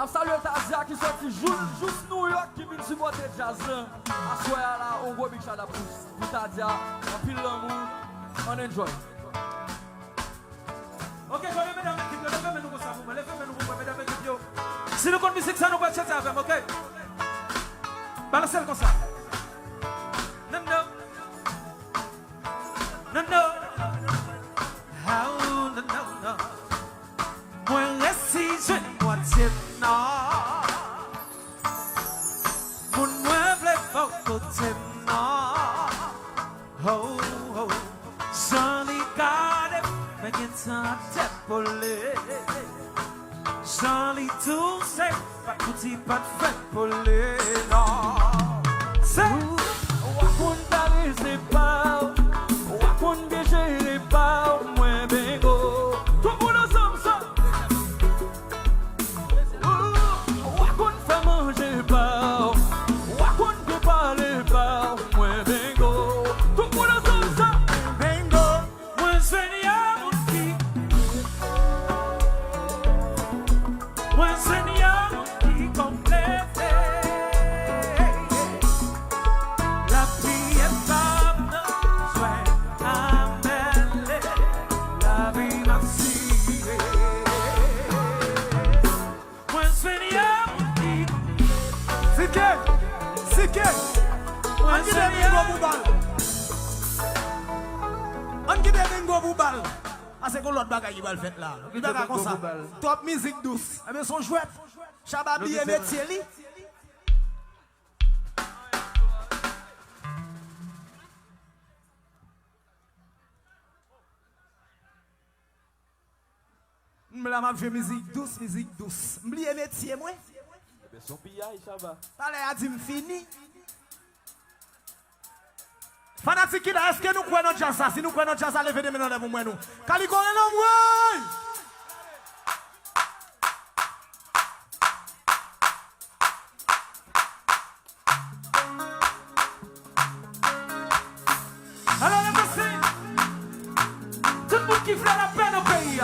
N'a salué Tazia qui sorti juste New York qui vient supporter jazz là. À soir là, on go big shout out pour Tazia. En pile l'amour, on enjoy. Ok, je vais mesdames et messieurs, levez-moi nous comme ça, levez-moi nous comme mesdames et messieurs. Si nous connaissons musique, ça nous va chanter avec, ok? Balancez comme ça. Non, non. Non, non. Oh, non, non, non. Moi, laissez, je moi tiens, non. Mon moi, blé, faut côté, non. Oh, oh. J'en ai gardé, mais qu'il t'en dépollé. J'en ai tout, c'est pas petit, pas de fait pour les, non. C'est Wakon Paris c'est pas, Wakon Gégé pas, moi bingo. Tout le monde ensemble ça. Wakon fait manger pas, Wakon peut parler pas, moi bingo. Tout le monde ensemble ça. bingo. Moi je viens à mon qui. Moi je viens à mon qui complété. La vie est pas joie à mêler. La vie m'a scié. Moi je viens à mon qui. C'est que Moi on je dit viens bingo à pour balle. On dit bingo pour balle. Ah c'est que l'autre bagaille qui va le faire là. Il bagaille comme ça. Top musique douce. Mais son jouet. Chababi et métier li. M'la m'a fait musique douce. M'blier métier moi. Son pillage ça va. Allez, a dit m'fini. Fanatique là, est-ce que nous croyons notre jazz ça? Si nous croyons notre jazz, levez des mains devant moi nous. Calico est là, ouais! Alors les messieurs, tout le monde qui veut la paix dans le pays,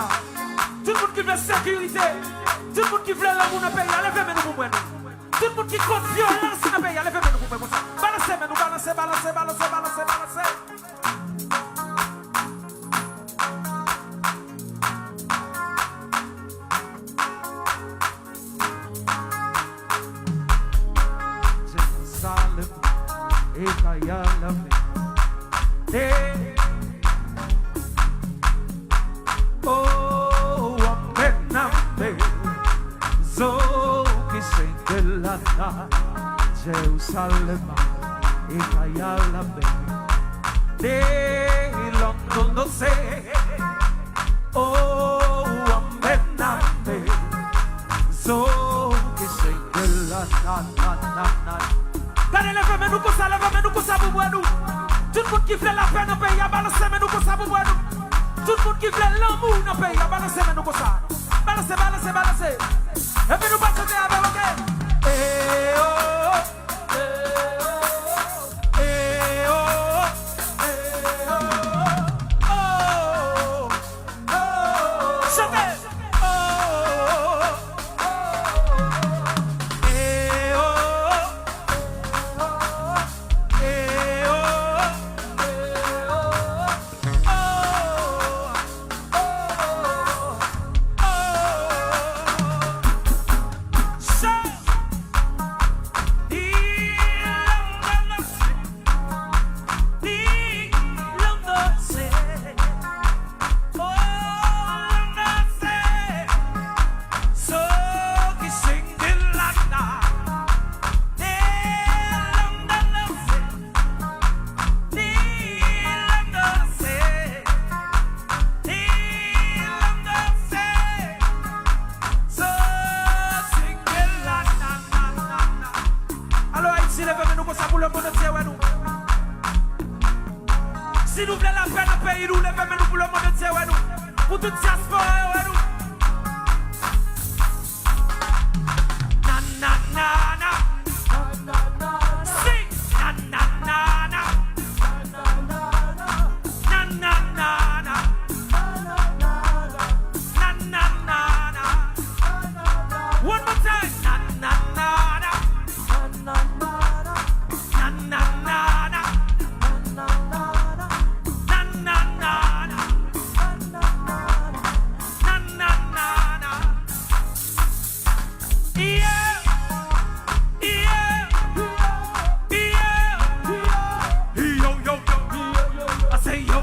tout le monde qui veut la sécurité, tout le monde qui veut l'amour dans le pays, levez-moi nous pour moi. Tout le monde qui compte violence dans le pays, levez-moi nous pour moi. Balancez-moi nous, balancez. Jerusalem, Ekayalame. Oh, Amenambe, Zoki Sengelana, Jerusalem, Ekayalame, de London no sé. Oh, Amenambe, Zoki Sengelana, na. Dale, levez-moi nous pour ça, pour moi nous. Tout le monde qui veut la paix dans le pays, balancez-moi nous pour ça, pour moi nous. Tout le monde qui veut l'amour dans le pays, balancez-moi nous pour ça. Balancez. Et puis nous passons avec, ok? Eh oh, eh oh, eh oh, oh, chantez. Oh, eh oh. Si nous voulons la paix dans le pays, nous levons pour le monde entier, pour toute diaspora, na. Sing, na. One more time.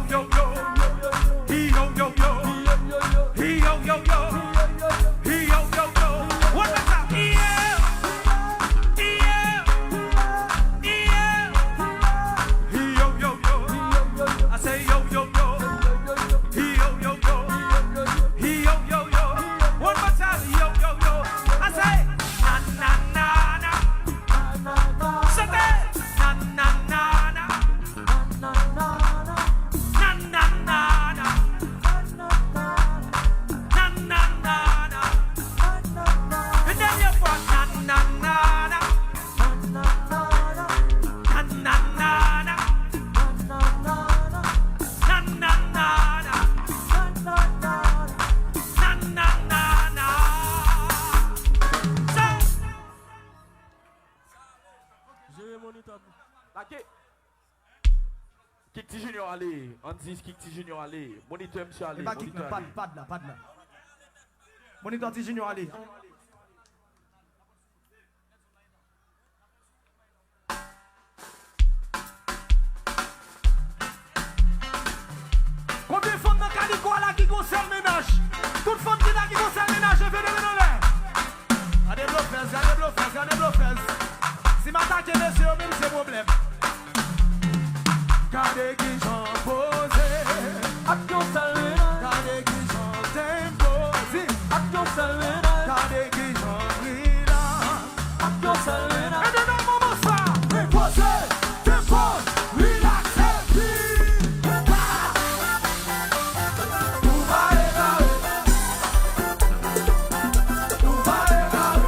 yo yo. He yo yo yo. He yo yo yo. He yo yo yo. One more time. Yeah. Yeah. Yeah. He yo yo yo. I say yo yo yo. He yo yo yo. He yo yo yo. One more time. Yo yo yo. I say na na na na. Say that. Na na na na. Na na na na. Na na na. And then you put na na na na. Na na na na. Na na na. Na na na. J'ai moniteur. Laquelle? Kikti Junior allez, on dit Kikti Junior allez, moniteur monsieur allez, Pas kick, moniteur allez. pas de là. Moniteur T Junior allez. Combien de femmes dans Calico là qui concerne le ménage? Toutes femmes qui là qui concerne le ménage, venez dans l'air. Allez bluffers. Si m'attaquez monsieur, même c'est problème. Gardez qui j'en pose. Action salena, Gardez qui j'en t'imposé. action salena, Gardez qui j'en brille. action salena. Et de dans le moment ça, reposez, dépose, relaxez, puis tout va égarer. Tout va égarer. Tout va égarer.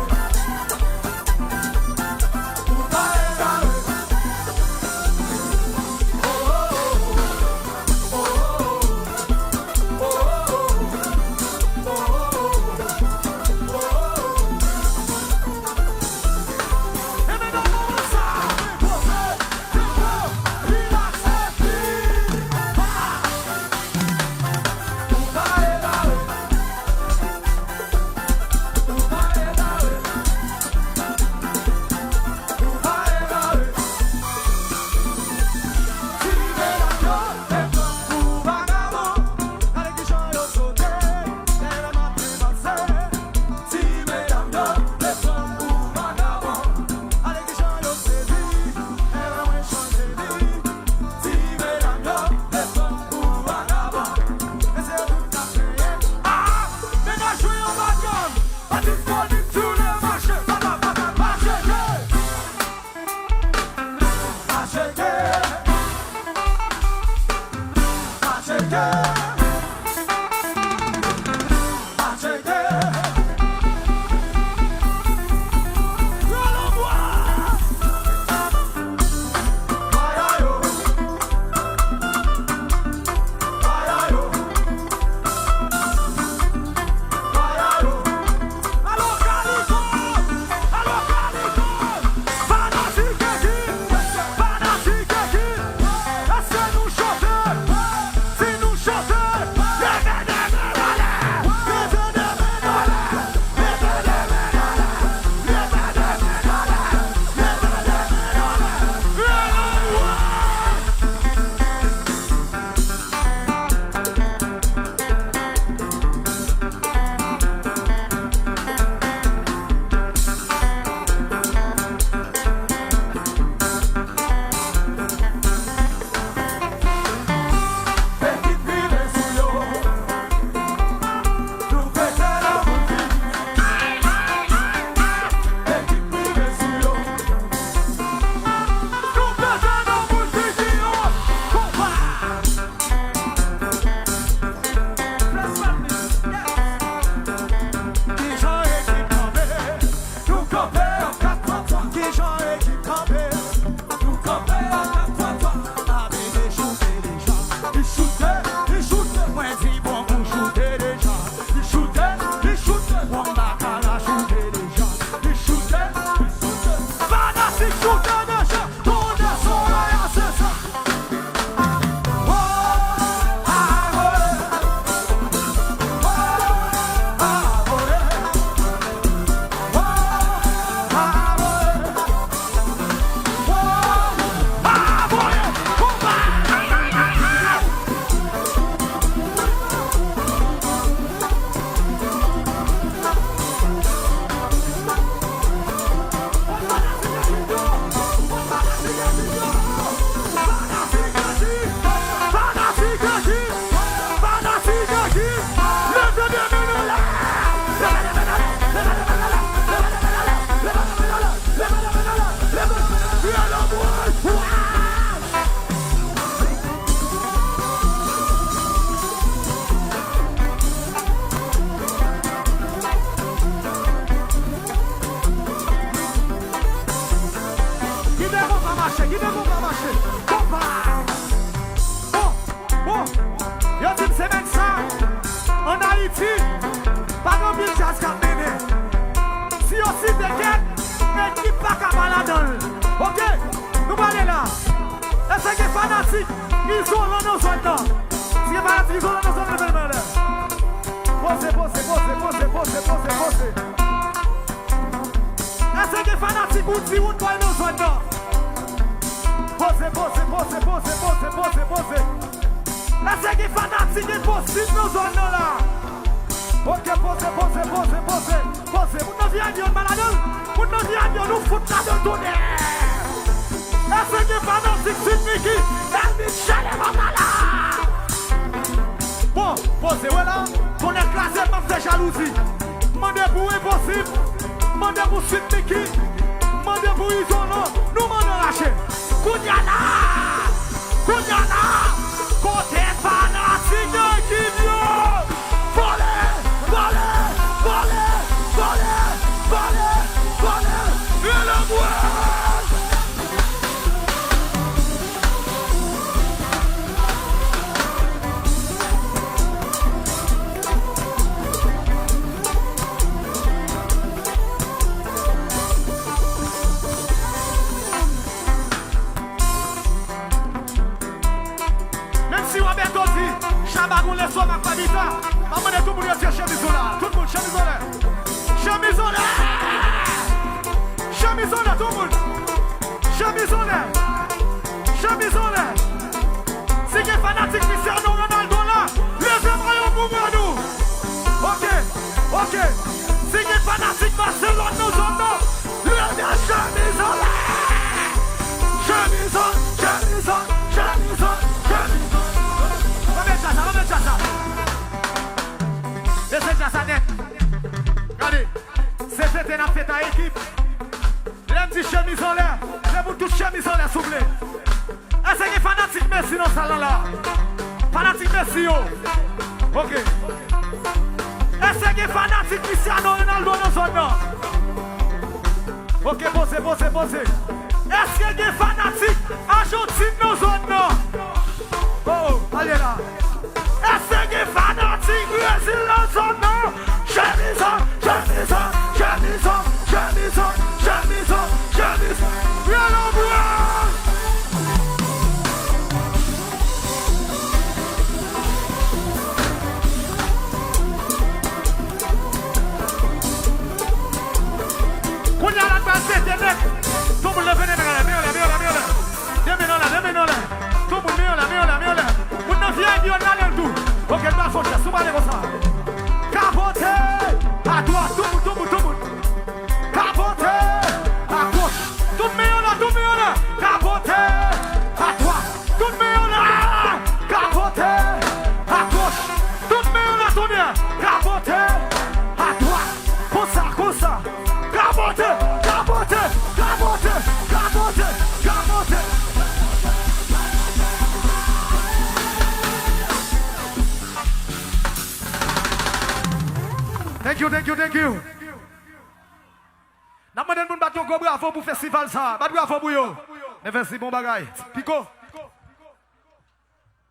C'est nous chanter. semaine ça, en Haïti, pas grand pile jazz qu'a mené. Si aussi des quêtes, équipe pas qu'à baladon. Ok, nous allons aller là. Est-ce que les fanatiques, ils sont là dans son temps? Si les fanatiques, ils sont là dans son temps. Posez. Est-ce que les fanatiques, ils sont là dans son temps? Posez. Est-ce que les fanatiques, ils sont dans son temps là? Ok, posez. Vous ne viens de baladon, vous ne viens de nous foutre là de tourner. Est-ce que fanatiques signifie elle Michel est malade? Bon, posez, voilà, on est classé par ces jalousies. Mandez pour impossible, mandez pour Sidniki, mandez pour isolant, nous mandons lâcher. Kounyana, côté fanatique qui vient. Voler, et le bois. Même si Roberto dit, Chabagoun les soirs à Pabita, maman de tout le monde est chemise là. Tout le monde, chemise là. Tout le monde. Chemise là. Si les fanatiques Cristiano Ronaldo là, levez-moi au pouvoir nous. Ok. Si les fanatiques Barcelone nous ont, levez chemise là. Chemise. Remets ça. Laissez ça net. Regardez, c'est fait une fête à équipe. L'aime dit chemise en l'air. C'est pour tout chemise en l'air, s'il vous plaît. Est-ce que les fanatiques merci dans ce salon là? Fanatiques merci yo. Ok. Est-ce que les fanatiques Cristiano Ronaldo dans son nom? Ok, posez. Est-ce que les fanatiques Argentine dans son nom? Oh, allez là. Est-ce que les fanatiques Brésil dans son nom? Chemise. Viens l'embrase. Qu'on y a la base de net. Tout le monde lève les mains, là. Tout le monde là. Vous ne viens dire là dans tout. Ok, nous allons faire ça. Allez comme ça. Capoté. À droite, tout le monde. Capoté. À gauche. Tout le monde là. Capoté. À droite. Tout le monde là. Capoté. À gauche. Tout le monde là, tout bien. Capoté. À droite. Comme ça. Capoté. Thank you. N'a pas de monde battre au bravo pour festival ça. Battre bravo pour yo. Mais merci bon bagaille. Pico.